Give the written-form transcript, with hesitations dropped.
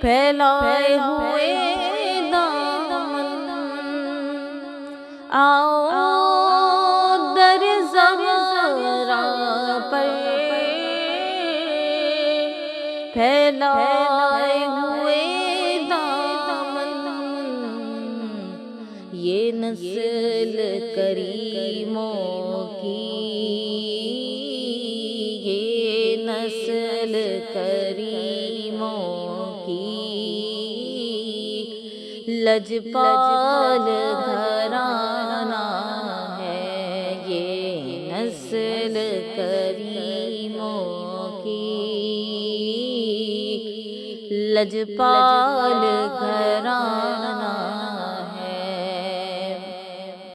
پھیلائے ہوئے دامن، آؤ در زہرا پر پھیلائے ہوئے دامن، یہ نسل کریموں کی، یہ نسل کریموں کی، لجپال گھرانہ ہے یہ نسل کریموں کی، لجپال گھرانہ